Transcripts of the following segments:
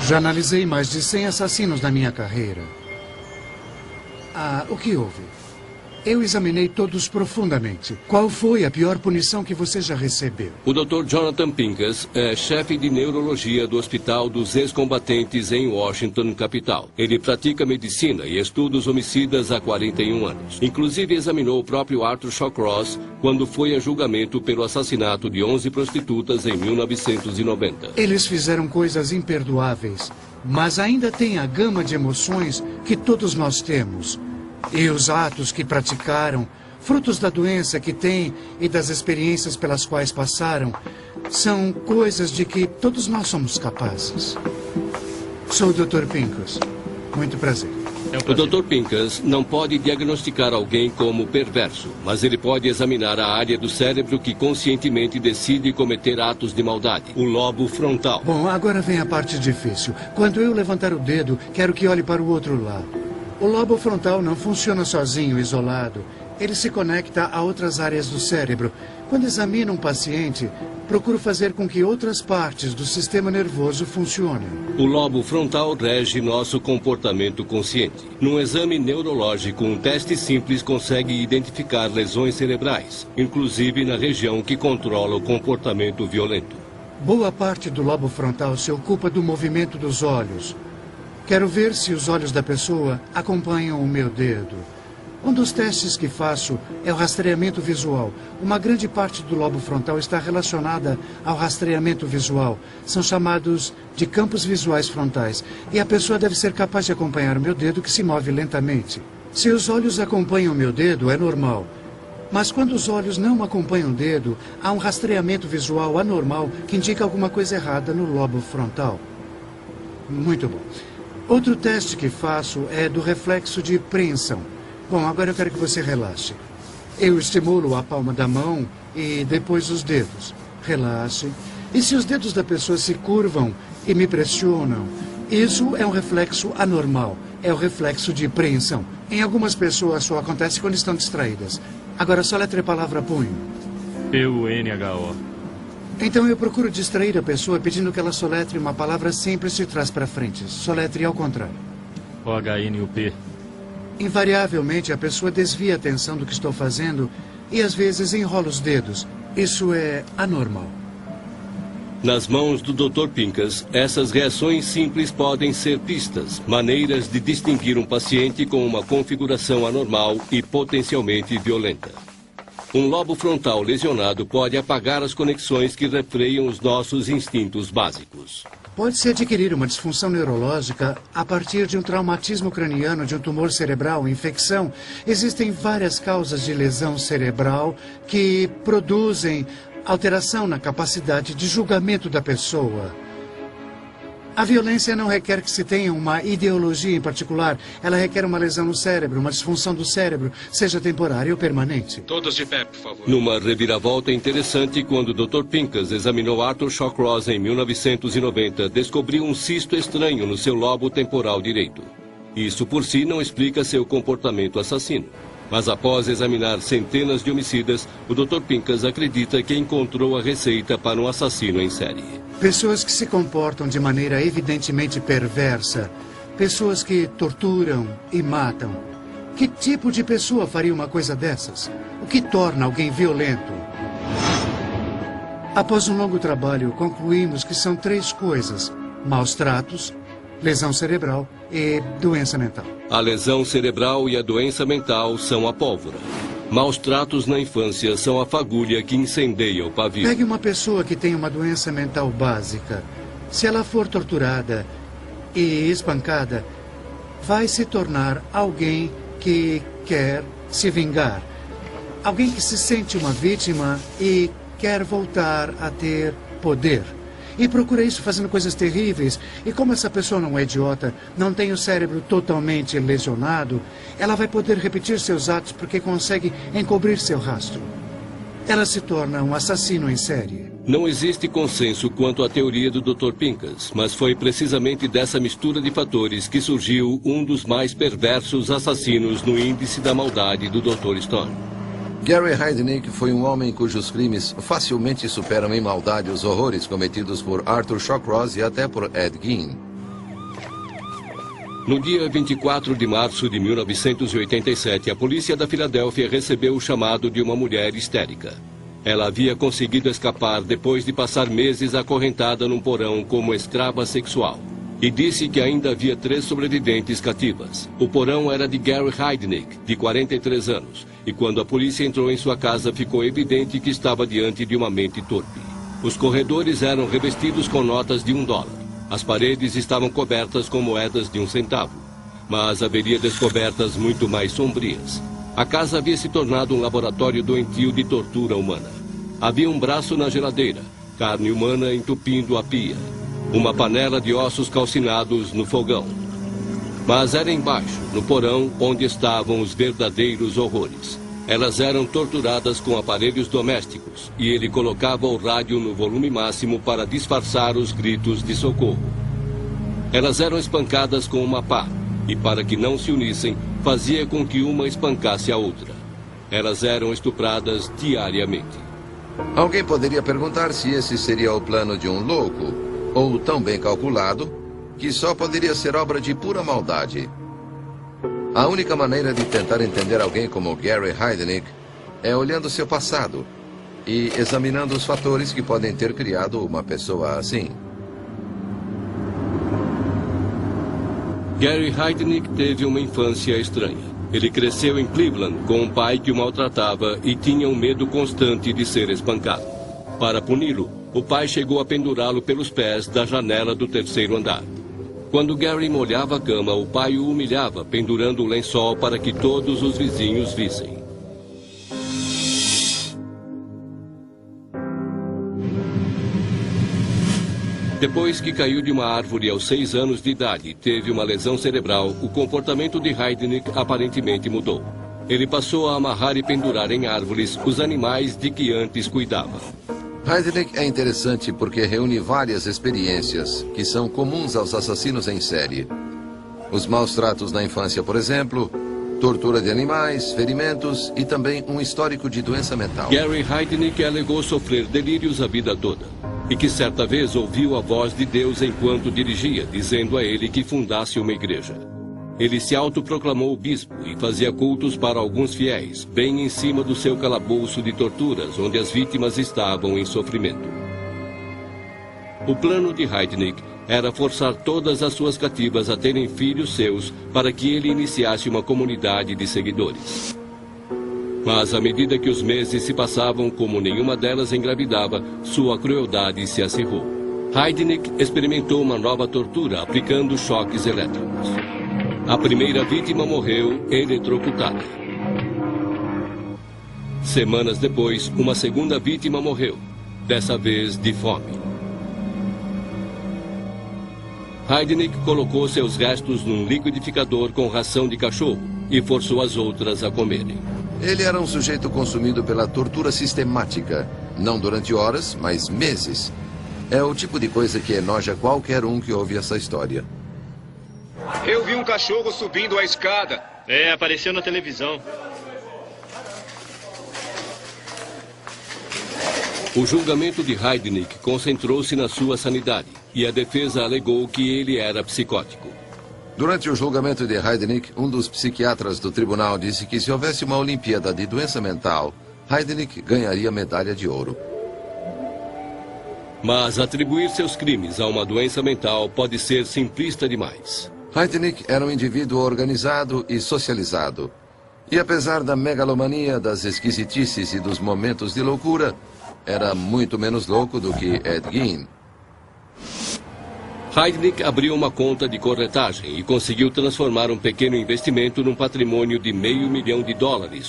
Já analisei mais de 100 assassinos na minha carreira. O que houve? Eu examinei todos profundamente. Qual foi a pior punição que você já recebeu? O Dr. Jonathan Pincus é chefe de neurologia do Hospital dos Ex-Combatentes em Washington, capital. Ele pratica medicina e estudos homicidas há 41 anos. Inclusive examinou o próprio Arthur Shawcross quando foi a julgamento pelo assassinato de 11 prostitutas em 1990. Eles fizeram coisas imperdoáveis, mas ainda tem a gama de emoções que todos nós temos. E os atos que praticaram, frutos da doença que têm e das experiências pelas quais passaram, são coisas de que todos nós somos capazes. Sou o Dr. Pincus. Muito prazer. O Dr. Pincus não pode diagnosticar alguém como perverso, mas ele pode examinar a área do cérebro que conscientemente decide cometer atos de maldade, o lobo frontal. Bom, agora vem a parte difícil. Quando eu levantar o dedo, quero que olhe para o outro lado. O lobo frontal não funciona sozinho, isolado. Ele se conecta a outras áreas do cérebro. Quando examino um paciente, procuro fazer com que outras partes do sistema nervoso funcionem. O lobo frontal rege nosso comportamento consciente. Num exame neurológico, um teste simples consegue identificar lesões cerebrais, inclusive na região que controla o comportamento violento. Boa parte do lobo frontal se ocupa do movimento dos olhos. Quero ver se os olhos da pessoa acompanham o meu dedo. Um dos testes que faço é o rastreamento visual. Uma grande parte do lobo frontal está relacionada ao rastreamento visual. São chamados de campos visuais frontais. E a pessoa deve ser capaz de acompanhar o meu dedo, que se move lentamente. Se os olhos acompanham o meu dedo, é normal. Mas quando os olhos não acompanham o dedo, há um rastreamento visual anormal que indica alguma coisa errada no lobo frontal. Muito bom. Outro teste que faço é do reflexo de preensão. Bom, agora eu quero que você relaxe. Eu estimulo a palma da mão e depois os dedos. Relaxe. E se os dedos da pessoa se curvam e me pressionam, isso é um reflexo anormal. É o reflexo de preensão. Em algumas pessoas só acontece quando estão distraídas. Agora soletre a palavra punho. P-U-N-H-O. Então eu procuro distrair a pessoa pedindo que ela soletre uma palavra sempre de trás para frente. Soletre ao contrário. O-H-N-U-P. Invariavelmente a pessoa desvia a atenção do que estou fazendo e às vezes enrola os dedos. Isso é anormal. Nas mãos do Dr. Pincus, essas reações simples podem ser pistas, maneiras de distinguir um paciente com uma configuração anormal e potencialmente violenta. Um lobo frontal lesionado pode apagar as conexões que refreiam os nossos instintos básicos. Pode-se adquirir uma disfunção neurológica a partir de um traumatismo craniano, de um tumor cerebral, infecção. Existem várias causas de lesão cerebral que produzem alteração na capacidade de julgamento da pessoa. A violência não requer que se tenha uma ideologia em particular. Ela requer uma lesão no cérebro, uma disfunção do cérebro, seja temporária ou permanente. Todos de pé, por favor. Numa reviravolta interessante, quando o Dr. Pincus examinou Arthur Shawcross em 1990, descobriu um cisto estranho no seu lobo temporal direito. Isso por si não explica seu comportamento assassino. Mas após examinar centenas de homicidas, o Dr. Pincus acredita que encontrou a receita para um assassino em série. Pessoas que se comportam de maneira evidentemente perversa. Pessoas que torturam e matam. Que tipo de pessoa faria uma coisa dessas? O que torna alguém violento? Após um longo trabalho, concluímos que são 3 coisas: maus tratos, lesão cerebral e doença mental. A lesão cerebral e a doença mental são a pólvora. Maus tratos na infância são a fagulha que incendeia o pavio. Pegue uma pessoa que tem uma doença mental básica. Se ela for torturada e espancada, vai se tornar alguém que quer se vingar. Alguém que se sente uma vítima e quer voltar a ter poder. E procura isso fazendo coisas terríveis. E como essa pessoa não é idiota, não tem o cérebro totalmente lesionado, ela vai poder repetir seus atos porque consegue encobrir seu rastro. Ela se torna um assassino em série. Não existe consenso quanto à teoria do Dr. Pincus, mas foi precisamente dessa mistura de fatores que surgiu um dos mais perversos assassinos no índice da maldade do Dr. Stone. Gary Heidnik foi um homem cujos crimes facilmente superam em maldade os horrores cometidos por Arthur Shawcross e até por Ed Gein. No dia 24 de março de 1987, a polícia da Filadélfia recebeu o chamado de uma mulher histérica. Ela havia conseguido escapar depois de passar meses acorrentada num porão como escrava sexual. E disse que ainda havia 3 sobreviventes cativas. O porão era de Gary Heidnik, de 43 anos. E quando a polícia entrou em sua casa, ficou evidente que estava diante de uma mente torpe. Os corredores eram revestidos com notas de $1. As paredes estavam cobertas com moedas de 1 centavo. Mas haveria descobertas muito mais sombrias. A casa havia se tornado um laboratório doentio de tortura humana. Havia um braço na geladeira, carne humana entupindo a pia. Uma panela de ossos calcinados no fogão. Mas era embaixo, no porão, onde estavam os verdadeiros horrores. Elas eram torturadas com aparelhos domésticos e ele colocava o rádio no volume máximo para disfarçar os gritos de socorro. Elas eram espancadas com uma pá e, para que não se unissem, fazia com que uma espancasse a outra. Elas eram estupradas diariamente. Alguém poderia perguntar se esse seria o plano de um louco, ou tão bem calculado, que só poderia ser obra de pura maldade. A única maneira de tentar entender alguém como Gary Heidnik é olhando seu passado e examinando os fatores que podem ter criado uma pessoa assim. Gary Heidnik teve uma infância estranha. Ele cresceu em Cleveland com um pai que o maltratava e tinha um medo constante de ser espancado. Para puni-lo, o pai chegou a pendurá-lo pelos pés da janela do 3º andar. Quando Gary molhava a cama, o pai o humilhava, pendurando o lençol para que todos os vizinhos vissem. Depois que caiu de uma árvore aos 6 anos de idade e teve uma lesão cerebral, o comportamento de Heidnik aparentemente mudou. Ele passou a amarrar e pendurar em árvores os animais de que antes cuidava. Heidnik é interessante porque reúne várias experiências que são comuns aos assassinos em série. Os maus tratos na infância, por exemplo, tortura de animais, ferimentos e também um histórico de doença mental. Gary Heidnik alegou sofrer delírios a vida toda e que certa vez ouviu a voz de Deus enquanto dirigia, dizendo a ele que fundasse uma igreja. Ele se autoproclamou bispo e fazia cultos para alguns fiéis, bem em cima do seu calabouço de torturas, onde as vítimas estavam em sofrimento. O plano de Heidnik era forçar todas as suas cativas a terem filhos seus para que ele iniciasse uma comunidade de seguidores. Mas à medida que os meses se passavam, como nenhuma delas engravidava, sua crueldade se acirrou. Heidnik experimentou uma nova tortura, aplicando choques elétricos. A primeira vítima morreu eletrocutada. Semanas depois, uma segunda vítima morreu, dessa vez de fome. Heidnik colocou seus restos num liquidificador com ração de cachorro e forçou as outras a comerem. Ele era um sujeito consumido pela tortura sistemática, não durante horas, mas meses. É o tipo de coisa que enoja qualquer um que ouve essa história. Eu vi um cachorro subindo a escada. Apareceu na televisão. O julgamento de Heidnik concentrou-se na sua sanidade e a defesa alegou que ele era psicótico. Durante o julgamento de Heidnik, um dos psiquiatras do tribunal disse que se houvesse uma Olimpíada de doença mental, Heidnik ganharia medalha de ouro. Mas atribuir seus crimes a uma doença mental pode ser simplista demais. Heidnik era um indivíduo organizado e socializado. E apesar da megalomania, das esquisitices e dos momentos de loucura, era muito menos louco do que Ed Gein. Heidnik abriu uma conta de corretagem e conseguiu transformar um pequeno investimento num patrimônio de $500 milhão,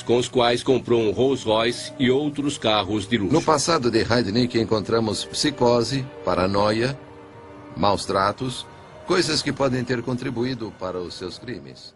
com os quais comprou um Rolls Royce e outros carros de luxo. No passado de Heidnik encontramos psicose, paranoia, maus tratos, coisas que podem ter contribuído para os seus crimes.